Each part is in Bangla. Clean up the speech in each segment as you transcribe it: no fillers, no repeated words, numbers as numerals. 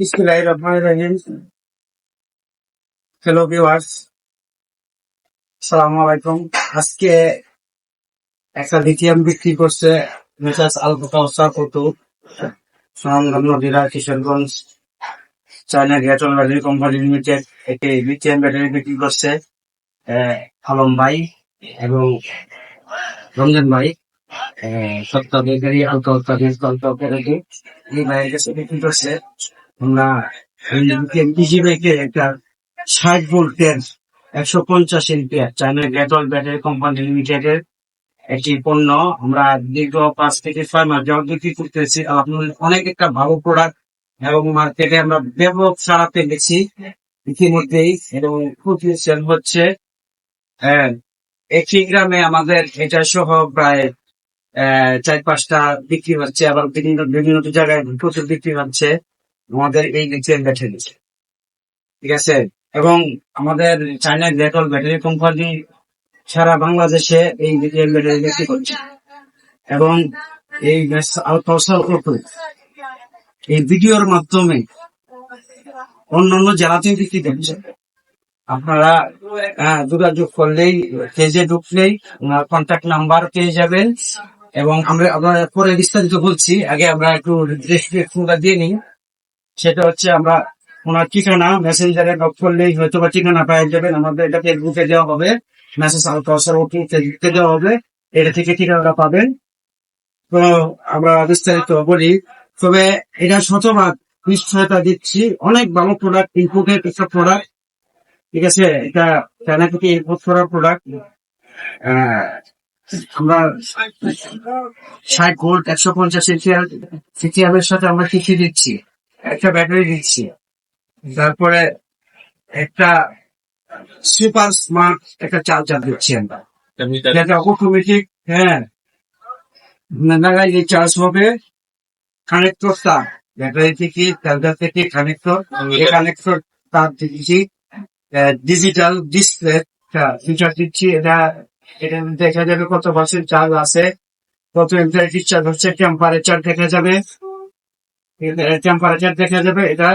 বিসমিল্লাহিররহমানিররহিম। হ্যালো ভিউয়ার্স, আসসালামু আলাইকুম। আজকে একটা লিথিয়াম বিক্রি করছে মেসার্স আল কাউসার কটু, সুনামগঞ্জ নদীরা, কিশোরগঞ্জ, চায়না গ্যাটন ব্যাটারি কোম্পানি লিমিটেড। একটি লিথিয়াম ব্যাটারি বিক্রি করছে আলম ভাই এবং রমজান ভাই, সত্তাধিকারী এই ভাইয়ের কাছে বিক্রি করছে। আমরা একটা 60 ভোল্টের 150 এম্পিয়ার চায়না গ্যাটল ব্যাটারি কোম্পানি লিমিটেডের একটি পণ্য আমরা দীর্ঘ 5 থেকে 6 মাস যাওয়া বিক্রি করতেছি। আপনার অনেক একটা ভালো প্রোডাক্ট এবং মার্কেটে আমরা ব্যাপক সাড়া পেয়েছি ইতিমধ্যেই, এবং প্রচুর সেল হচ্ছে। হ্যাঁ, একই গ্রামে আমাদের এটা সহ প্রায় 4-5টা বিক্রি হচ্ছে, আবার বিভিন্ন বিভিন্ন জায়গায় প্রচুর বিক্রি হচ্ছে আমাদের এই লিথিয়াম ব্যাটারি, ঠিক আছে। এবং আমাদের চায়না গ্যাটল ব্যাটারি কোম্পানি সারা বাংলাদেশে এই লিথিয়াম ব্যাটারি বিক্রি করছে। এবং এই এই ভিডিওর মাধ্যমে অন্যান্য জেলাতেও বিক্রি করছে। আপনারা যোগাযোগ করলেই, পেজে ঢুকলেই কন্ট্যাক্ট নাম্বার পেয়ে যাবেন। এবং আমরা পরে বিস্তারিত বলছি, আগে আমরা একটু ডেসক্রিপশনটা দিয়ে নিই। সেটা হচ্ছে, আমরা ওনার ঠিকানা মেসেঞ্জারে নক করলেই হয়তো বা ঠিকানা পেয়ে যাবেন। আমাদের এটা ফেসবুকে দেওয়া হবে, মেসেজ আল কাউসার ওটি ফেসবুকে দেওয়া হবে, এটা থেকে ঠিকানাটা পাবেন। তো আমরা বিস্তারিত বলি, তবে এটা শতভাগ নিশ্চয়তা দিচ্ছি, অনেক ভালো প্রোডাক্ট, ইম্পোর্টেড একটা প্রোডাক্ট, ঠিক আছে। এটা চায়না থেকে ইম্পোর্ট করা প্রোডাক্ট। আমরা 60 ভোল্ট 150 সিটিএমের সাথে আমরা কিছু দিচ্ছি, একটা ব্যাটারি দিচ্ছি, তারপরে একটা সুপার স্মার্ট একটা চার্জার দিচ্ছি আমরা, যেটা অটোমেটিক লাগাই চার্জ হবে। কানেক্টর তার ব্যাটারি থেকে, চার্জার থেকে কানেক্টর, এই কানেক্টর তার দিচ্ছি। ডিজিটাল ডিসপ্লে ফিচার দিচ্ছি। এটা দেখা যাবে কত পার্সেন্ট চার্জ আছে, কত এমপিআর চার্জ হচ্ছে, টেম্পারেচার দেখা যাবে, এটা।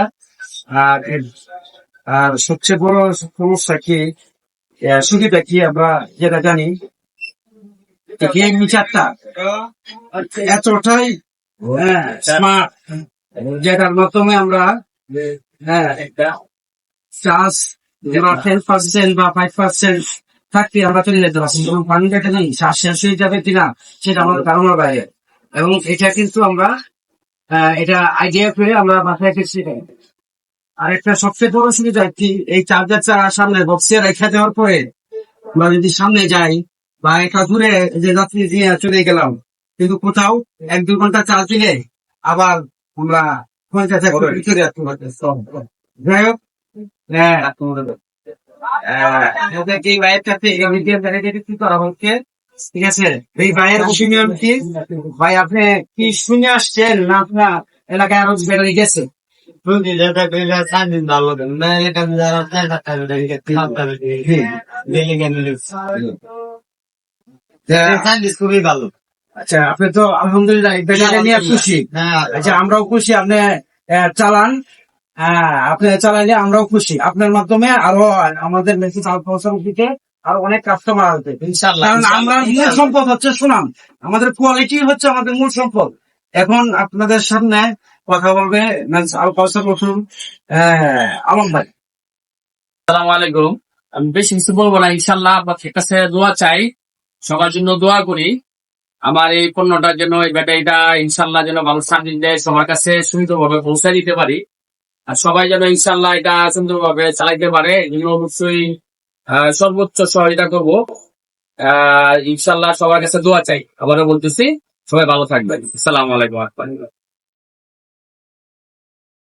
আর সবচেয়ে বড় সমস্যা কি, সুবিধা কি, আমরা যেটা জানি, এই মিটারটা এতটাই স্মার্ট, যেটার মাধ্যমে আমরা চার্জ 10% বা 5% থাকতে আমরা চলে যেতে পারছি, এবং পানিটা নেই শ্বাস শেষ হয়ে যাবে কিনা সেটা আমাদের ধারণার বাইরে। এবং এটা কিন্তু আমরা এটা আইডিয়া করে আমরা মাথায় রেখেছি। আর একটা সবচেয়ে বড় সুবিধা কি, এই চার্জার সামনে বক্সে রেখে দেওয়ার পরে আমরা যদি সামনে যাই বা একটা দূরে যে যাত্রী দিয়ে চলে গেলাম, কিন্তু কোথাও 1-2 ঘন্টা চার্জ দিলে আবার আমরা যাই হোক, ঠিক আছে। এই ভাইয়ের ওপিনিয়ন কি, ভাই আপনি কি শুনে আসছেন না আপনার এলাকায় আরো ব্যাটারি গেছে? খুবই ভালো। আচ্ছা, আপনি তো আলহামদুলিল্লাহ ব্যাটারি নিয়ে খুশি। আচ্ছা, আমরাও খুশি, আপনি চালান। আপনি চালাইলে আমরাও খুশি। আপনার মাধ্যমে আরো আমাদের মেসেজ দিকে আরো অনেক কাস্টমার আসবে ইনশাআল্লাহ। কারণ আমরা মূল সম্পদ হচ্ছে সুনাম, আমাদের কোয়ালিটি হচ্ছে আমাদের মূল সম্পদ। এখন আপনাদের সামনে কথা বলবে আলম ভাই। আসসালামু আলাইকুম। আমি বেশি কিছু বলবো না, ইনশাল্লাহ আপনার কাছে দোয়া চাই, সবার জন্য দোয়া করি। আমার এই পণ্যটার জন্য, এই ব্যাটারিটা ইনশাল্লাহ যেন ভালো সার্ভিস দেয়, সবার কাছে সুন্দরভাবে পৌঁছে দিতে পারি, আর সবাই যেন ইনশাল্লাহ এটা সুন্দরভাবে চালাইতে পারে, অবশ্যই সর্বোচ্চ সহযোগিতা করবো। ইনশাল্লাহ সবার কাছে দোয়া চাই, আবারও বলতেছি, সবাই ভালো থাকবেন। আসসালামু আলাইকুম।